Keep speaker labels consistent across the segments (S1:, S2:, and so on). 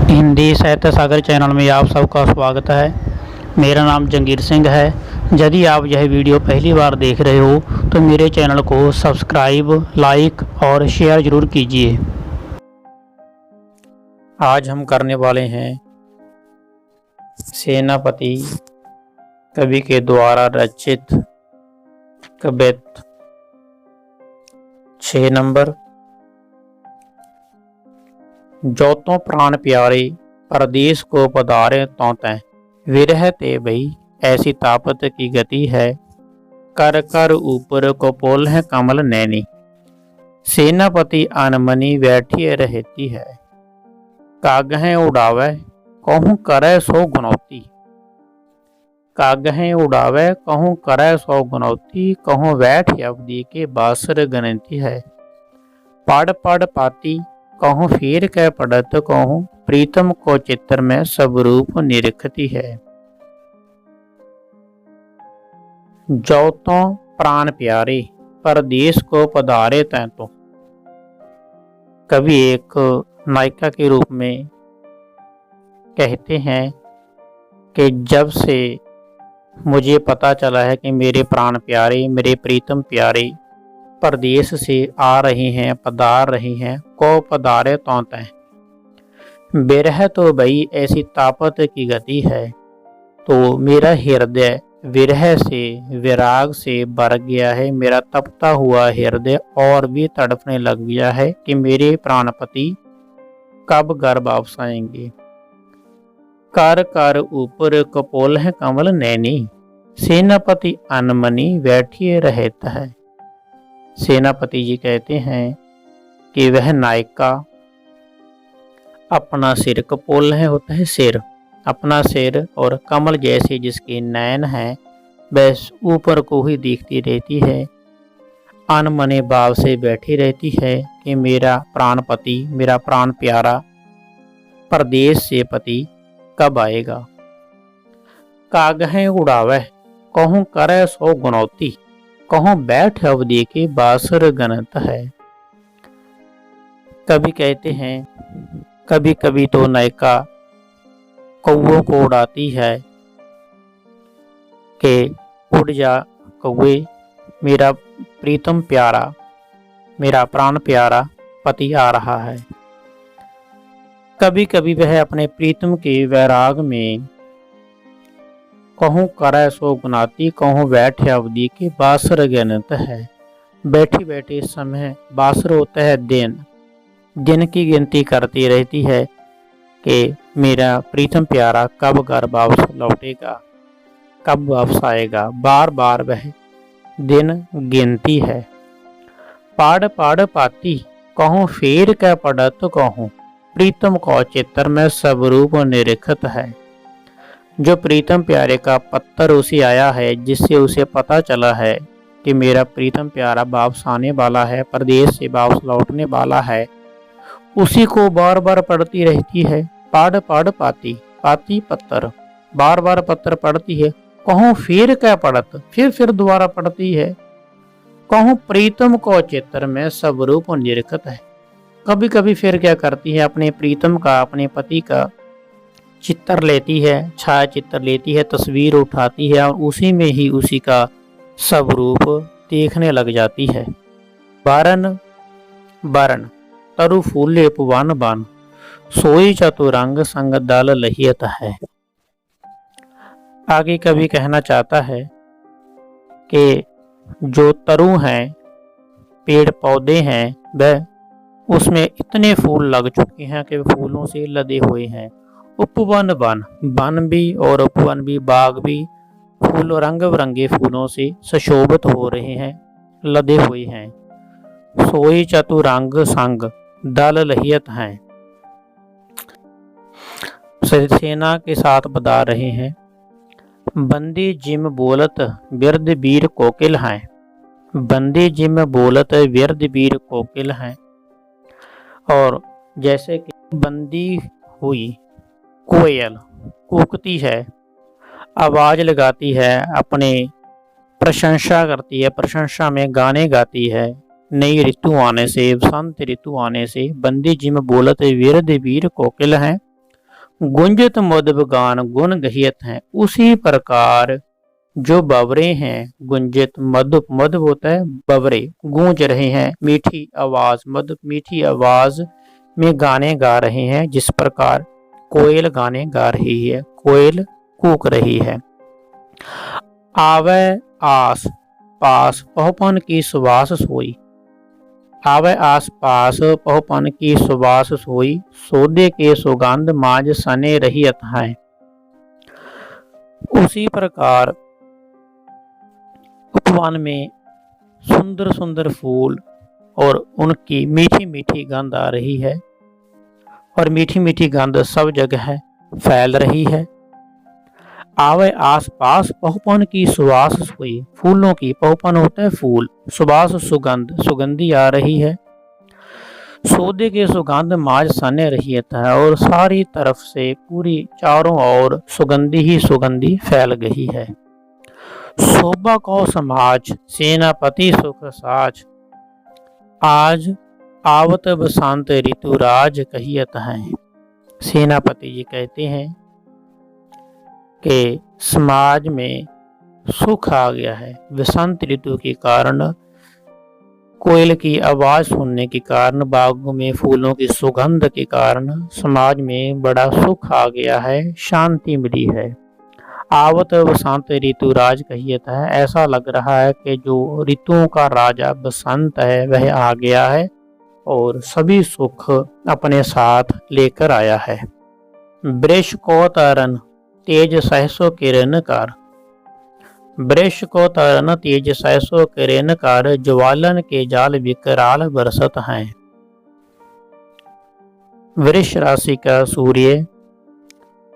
S1: हिंदी साहित्य सागर चैनल में आप सबका स्वागत है। मेरा नाम जंगीर सिंह है। यदि आप यह वीडियो पहली बार देख रहे हो तो मेरे चैनल को सब्सक्राइब, लाइक और शेयर ज़रूर कीजिए। आज हम करने वाले हैं सेनापति कवि के द्वारा रचित कविता 6 नंबर। जो तो प्राण प्यारे परदेश को पधारे तो तैं, विरह ते भई ऐसी तापत की गति है, कर कर ऊपर को पोल है कमल नैनी, सेनापति अनमनी बैठी रहती है, कागहें उड़ावे कहूँ करे सो गुनौती, कागहें उड़ावे कहूँ करे सो गुनौती, कहूँ बैठ अवधि के बासर गनती है, पढ़ पढ़ पाती कहूँ फिर कह पढ़त, कहूँ प्रीतम को चित्र में सब रूप निरखती है। जो तो प्राण प्यारे परदेश को पधारे तैं तो। कवि एक नायिका के रूप में कहते हैं कि जब से मुझे पता चला है कि मेरे प्राण प्यारे, मेरे प्रीतम प्यारे परदेश से आ रही हैं, पधार रही हैं, को पधारे तो तैं, विरह तो भई ऐसी तापत की गति है, तो मेरा हृदय विरह से, विराग से भर गया है। मेरा तपता हुआ हृदय और भी तड़पने लग गया है कि मेरे प्राणपति कब घर वापस आएंगे। कर कर ऊपर कपोल है कमल नैनी, सेनापति अनमनी बैठिए रहता है। सेनापति जी कहते हैं कि वह नायिका अपना सिर, कपोल है होता है सिर, अपना सिर और कमल जैसे जिसके नयन हैं बस ऊपर को ही देखती रहती है, अनमने भाव से बैठी रहती है कि मेरा प्राणपति, मेरा प्राण प्यारा परदेश से पति कब आएगा। कागहें उड़ावे कहूँ करे सो गुनौती, कहूँ बैठ अवधि के बासर गनत है। कभी कहते हैं कभी कभी तो नायिका कौओं को उड़ाती है कि उड़ जा कौए, मेरा प्रीतम प्यारा, मेरा प्राण प्यारा पति आ रहा है। कभी कभी वह अपने प्रीतम के वैराग में कहूँ करे सो गुनाती, कहूँ बैठ अवधि के बासर गनत है। बैठी बैठी समय, बासर होता है दिन, दिन की गिनती करती रहती है कि मेरा प्रीतम प्यारा कब घर वापस लौटेगा, कब वापस आएगा। बार बार वह दिन गिनती है। पढ़ पढ़ पाती कहूँ फेर कह पढ़त, कहूँ प्रीतम को चित्र में सब रूप निरखत है। जो प्रीतम प्यारे का पत्तर उसे आया है, जिससे उसे पता चला है कि मेरा प्रीतम प्यारा वापस आने वाला है, परदेश से वापस लौटने वाला है, उसी को बार बार पढ़ती रहती है। पढ़ पढ़ पाती, पाती पत्तर, बार बार पत्तर पढ़ती है। कहूँ फिर क्या पढ़त, फिर दोबारा पढ़ती है। कहूँ प्रीतम को चित्र में सब रूप निरखत है। कभी कभी फिर क्या करती है, अपने प्रीतम का, अपने पति का चित्र लेती है, छाया चित्र लेती है, तस्वीर उठाती है और उसी में ही उसी का सब रूप देखने लग जाती है। बारन बारन तरु फूले उपवन बन, सोई चतुरंग संग दल लहियत है। आगे कभी कहना चाहता है कि जो तरु हैं, पेड़ पौधे हैं, वह उसमें इतने फूल लग चुके हैं कि फूलों से लदे हुए हैं। उपवन बन, वन भी और उपवन भी, बाग भी फूल रंग बिरंगे फूलों से सुशोभित हो रहे हैं, लदे हुए हैं। सोई चतुरंग संग दल लहियत हैं, सेना के साथ बता रहे हैं। बंदी जिम बोलत बिरद वीर कोकिल हैं, बंदी जिम बोलत बिरद वीर कोकिल हैं। और जैसे कि बंदी हुई कोयल कूकती है, आवाज लगाती है, अपने प्रशंसा करती है, प्रशंसा में गाने गाती है। नई ऋतु आने से, बसंत ऋतु आने से बंदी जिम बोलत वीर वीर कोकिल हैं, गुंजत मधुब गान गुण गहियत हैं। उसी प्रकार जो बवरे हैं, गुंजित मधुप, मधुप होता है बवरे, गूंज रहे हैं, मीठी आवाज, मधुप मीठी आवाज में गाने गा रहे हैं। जिस प्रकार कोयल गाने गा रही है, कोयल कूक रही है। आवे आस पास पहुपन की सुबास सोई, आवे आस पास पहुपन की सुबास सोई, सौदे के सुगंध माज सने रहियत हैं। उसी प्रकार उपवन में सुंदर सुंदर फूल और उनकी मीठी मीठी गंध आ रही है, और मीठी मीठी गंध सब जगह फैल रही है। आवे आस पास पहुपन की सुवास हुई, फूलों की, पहुपन होता है फूल, सुबास सुगंध, सुगंधी आ रही है। सौदे के सुगंध माज सने रही है, और सारी तरफ से पूरी चारों ओर सुगंधी ही सुगंधी फैल गई है। शोभा को समाज सेनापति सुख साज, आज आवत बसंत ऋतु राज कहियत हैं। सेनापति जी कहते हैं कि समाज में सुख आ गया है। वसंत ऋतु के कारण, कोयल की आवाज सुनने के कारण, बागों में फूलों की सुगंध के कारण समाज में बड़ा सुख आ गया है, शांति मिली है। आवत बसंत ऋतु राज कहियत है, ऐसा लग रहा है कि जो ऋतुओं का राजा बसंत है वह आ गया है और सभी सुख अपने साथ लेकर आया है। वृष को तरन तेज सहसो किरण कर, वृष को तरन तेज सहसो किरण कर, ज्वालन के जाल विकराल बरसत हैं। वृष राशि का सूर्य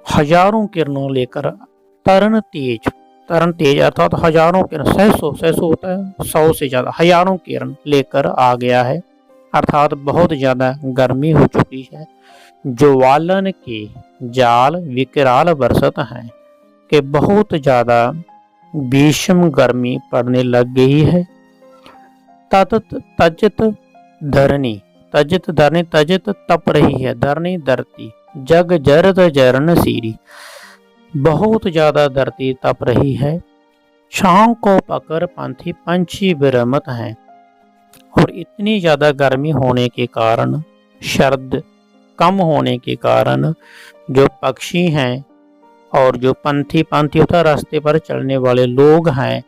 S1: हजारों किरणों लेकर, तरन तेज अर्थात हजारों किरण, सहसो होता है 100 से ज्यादा, हजारों किरण लेकर आ गया है, अर्थात बहुत ज्यादा गर्मी हो चुकी है। ज्वालन के जाल विकराल बरसत हैं, कि बहुत ज्यादा भीषण गर्मी पड़ने लग गई है। तजत धरनी, तजत तप रही है, धरनी धरती, जग जरत जरन सीरी, बहुत ज्यादा धरती तप रही है। छांव को पकड़ पंथी पंछी विरमत हैं, और इतनी ज्यादा गर्मी होने के कारण, शरद कम होने के कारण जो पक्षी हैं और जो पंथी होता है रास्ते पर चलने वाले लोग हैं,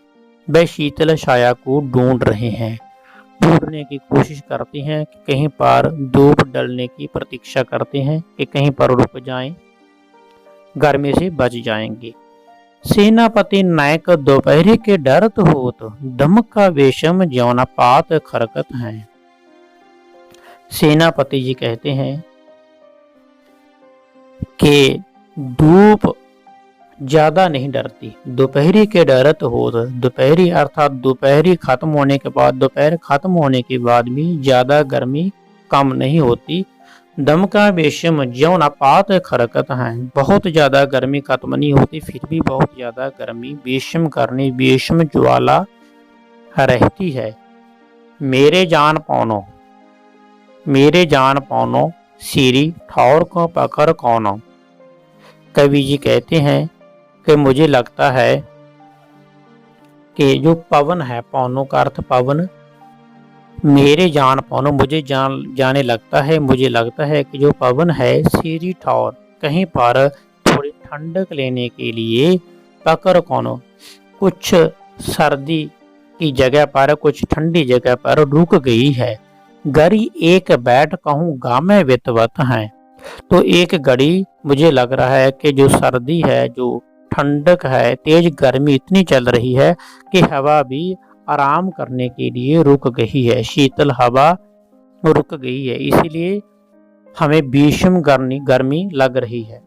S1: वे शीतल छाया को ढूंढ रहे हैं, ढूंढने की कोशिश करते हैं कि कहीं पर धूप डलने की प्रतीक्षा करते हैं कि कहीं पर रुक जाएं, गर्मी से बच जाएंगे। सेनापति नायक दोपहरी के डरत होत, दमका वेशम ज्योना पात खरकत हैं। सेनापति जी कहते हैं कि धूप ज्यादा नहीं डरती, दोपहरी के डरत होत, दोपहरी अर्थात दोपहरी खत्म होने के बाद, दोपहर खत्म होने के बाद भी ज्यादा गर्मी कम नहीं होती। दमका बेशम ज्यों पात खरकत हैं, बहुत ज्यादा गर्मी खत्म नहीं होती, फिर भी बहुत ज्यादा गर्मी बेशम करनी, बेशम ज्वाला रहती है। मेरे जान पौनो सीरी ठौर को पकड़ कौनो। कवि जी कहते हैं कि मुझे लगता है कि जो पवन है, पौनो का अर्थ पवन, मेरे जान पौनो मुझे जाने लगता है, मुझे लगता है कि जो पवन है सीरी ठौर, कहीं पर थोड़ी ठंडक लेने के लिए, पकड़ कौनो कुछ सर्दी की जगह पर, कुछ ठंडी जगह पर रुक गई है। गरी एक बैठ कहूँ गामे वितवत हैं, तो एक घड़ी मुझे लग रहा है कि जो सर्दी है, जो ठंडक है, तेज गर्मी इतनी चल रही है कि हवा भी आराम करने के लिए रुक गई है, शीतल हवा रुक गई है, इसीलिए हमें भीषण गर्मी लग रही है।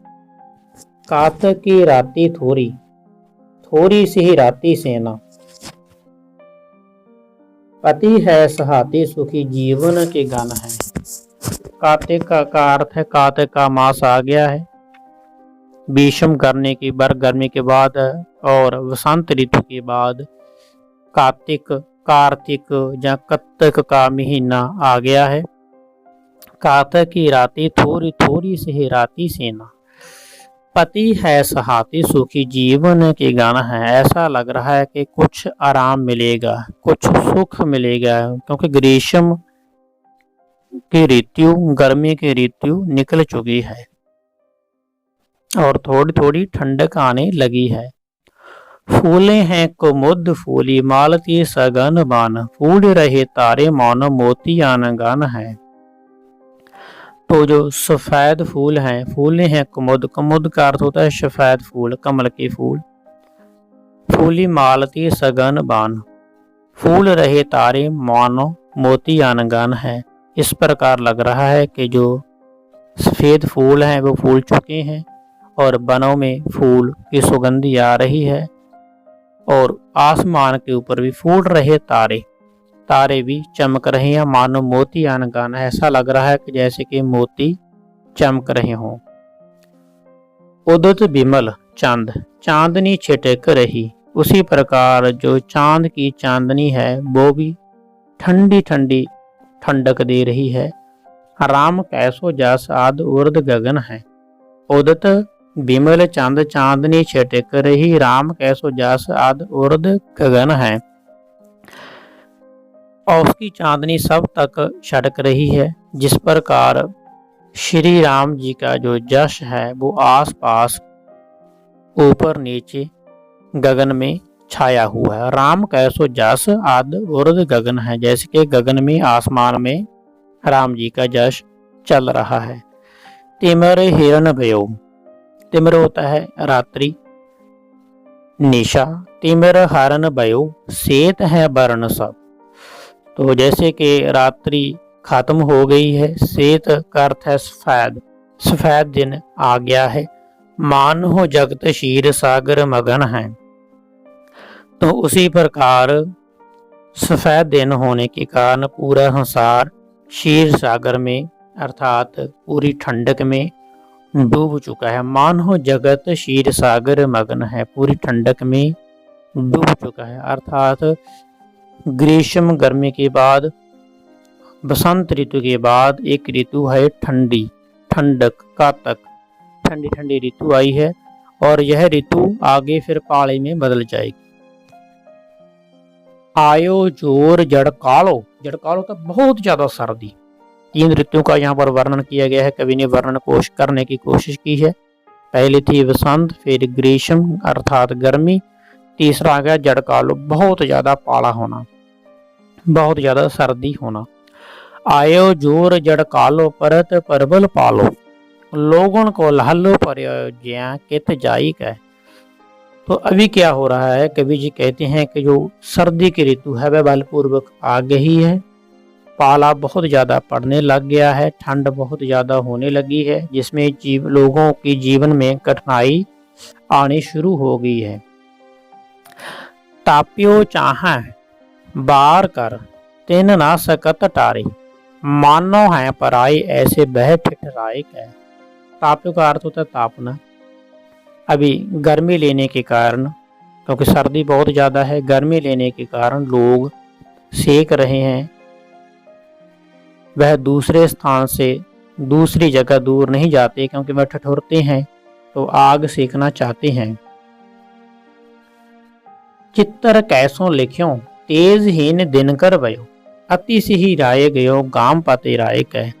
S1: कात की राती थोड़ी सी ही राती सेना, पति है सहाती सुखी जीवन के गान है। कार्तिक का अर्थ है, कार्तिक का मास आ गया है, भीषण गर्मी के बाद और वसंत ऋतु के बाद कार्तिक या कत्तक का महीना आ गया है। कातक की राती थोड़ी सी ही राती सेना, पति है सहाती सुखी जीवन के गाना है। ऐसा लग रहा है कि कुछ आराम मिलेगा, कुछ सुख मिलेगा, क्योंकि ग्रीष्म की ऋतु, गर्मी की ऋतु निकल चुकी है और थोड़ी थोड़ी ठंडक आने लगी है। फूले हैं कुमुद फूली मालती सगन बान, फूल रहे तारे मानो मोती आनगान है। तो जो सफेद फूल हैं, फूले हैं कुमुद, कुमुद का अर्थ होता है सफेद फूल, कमल के फूल। फूली मालती सगन बान, फूल रहे तारे मानो मोती आनगान है। इस प्रकार लग रहा है कि जो सफेद फूल हैं वो फूल चुके हैं और बनों में फूल की सुगंधी आ रही है और आसमान के ऊपर भी फूल रहे तारे, तारे भी चमक रहे हैं मानो मोती आनगान। ऐसा लग रहा है कि जैसे कि मोती चमक रहे हों। उदित बिमल चांद, चांदनी छिटक रही। उसी प्रकार जो चांद की चांदनी है वो भी ठंडी ठंडी ठंडक दे रही है। राम कैसो जस आद उर्द गगन है। उदित बिमल चांद, चांदनी छिटक रही, राम कैसो जस आद उर्द गगन है। और उसकी चांदनी सब तक छिटक रही है। जिस प्रकार श्री राम जी का जो जश है वो आस पास ऊपर नीचे गगन में छाया हुआ है। राम कैसो जस आद उर्द गगन है, जैसे कि गगन में, आसमान में राम जी का जश चल रहा है। तिमिर हिरण भयो, तिमिर होता है रात्रि, निशा। तिमिर हरण भयो सेत है वर्ण सब। तो जैसे कि रात्रि खत्म हो गई है, सेत का अर्थ है सफेद, सफेद दिन आ गया है। मान हो जगत क्षीर सागर मगन है। तो उसी प्रकार सफेद दिन होने के कारण पूरा संसार क्षीर सागर में अर्थात पूरी ठंडक में डूब चुका है। मान हो जगत क्षीर सागर मगन है, पूरी ठंडक में डूब चुका है। अर्थात ग्रीष्म गर्मी के बाद बसंत ऋतु के बाद एक ऋतु है ठंडी, ठंडक का तक ठंडी ठंडी ऋतु आई है और यह ऋतु आगे फिर पाले में बदल जाएगी। आयो जोर जड़कालो, जड़कालो तो बहुत ज्यादा सर्दी। तीन ऋतुओं का यहाँ पर वर्णन किया गया है, कवि ने वर्णन कोश करने की कोशिश की है। पहली थी वसंत, फिर ग्रीष्म अर्थात गर्मी, तीसरा आ गया जड़कालो, बहुत ज्यादा पाला होना, बहुत ज्यादा सर्दी होना। आयो जोर जड़कालो परत परबल पालो, लोगों को लहलो पर ज्या कित जाई का। तो अभी क्या हो रहा है, कवि जी कहते हैं कि जो सर्दी की ऋतु है वह बलपूर्वक आ गई है। पाला बहुत ज़्यादा पड़ने लग गया है, ठंड बहुत ज़्यादा होने लगी है, जिसमें लोगों की जीवन में कठिनाई आनी शुरू हो गई है। ताप्यो चाह बार कर तिन ना सकत टारे, मानो है पराई ऐसे बह ठिठराए कह। ताप्यो का अर्थ होता है तापना। अभी गर्मी लेने के कारण, क्योंकि सर्दी बहुत ज़्यादा है, गर्मी लेने के कारण लोग सेक रहे हैं। वह दूसरे स्थान से दूसरी जगह दूर नहीं जाते, क्योंकि वह ठिठुरते हैं तो आग सेकना चाहते हैं। चित्तर कैसों लिख्यों तेज हीन दिनकर भयो, अति से ही राय गयो गाम पाते राय कह।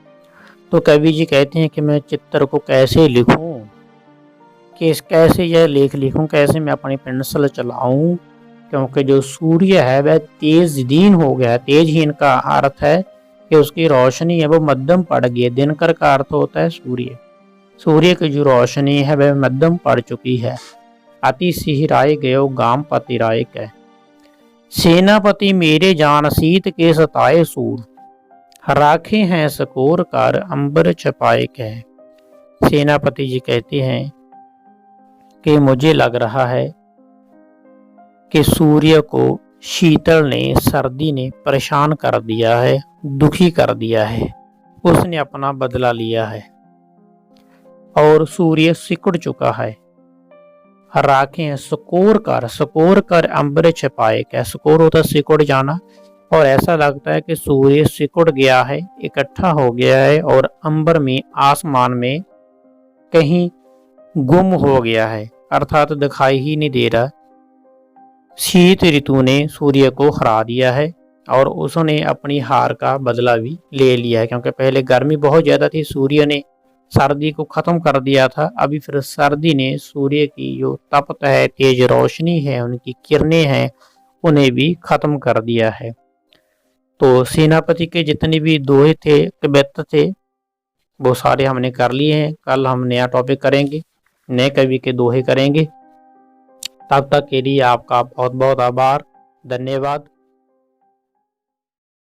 S1: तो कवि जी कहते हैं कि मैं चित्तर को कैसे लिखूं, कि कैसे यह लेख लिखूं, कैसे मैं अपनी पेंसिल चलाऊं, क्योंकि जो सूर्य है वह तेज दीन हो गया। तेजहीन का अर्थ है कि उसकी रोशनी है वो मध्यम पड़ गई है। दिनकर का अर्थ होता है सूर्य, सूर्य की जो रोशनी है वह मध्यम पड़ चुकी है। अति सिहराए गयो गाम पति राय कह। सेनापति मेरे जान सीत के सताए सूर, राखे हैं सकोर कर अंबर छपाए कह। सेनापति जी कहते हैं कि मुझे लग रहा है कि सूर्य को शीतल ने, सर्दी ने परेशान कर दिया है, दुखी कर दिया है। उसने अपना बदला लिया है और सूर्य सिकुड़ चुका है। राखें सकोर कर अंबर छपाए क्या। सकोर होता सिकुड़ जाना, और ऐसा लगता है कि सूर्य सिकुड़ गया है, इकट्ठा हो गया है और अंबर में, आसमान में कहीं गुम हो गया है, अर्थात दिखाई ही नहीं दे रहा। शीत ऋतु ने सूर्य को हरा दिया है और उसने अपनी हार का बदला भी ले लिया है, क्योंकि पहले गर्मी बहुत ज़्यादा थी, सूर्य ने सर्दी को ख़त्म कर दिया था। अभी फिर सर्दी ने सूर्य की जो तपत है, तेज रोशनी है, उनकी किरणें हैं, उन्हें भी ख़त्म कर दिया है। तो सेनापति के जितने भी दोहे थे, कवित्त थे, वो सारे हमने कर लिए हैं। कल हम नया टॉपिक करेंगे, नए कवि के दोहे करेंगे। तब तक के लिए आपका बहुत बहुत आभार, धन्यवाद।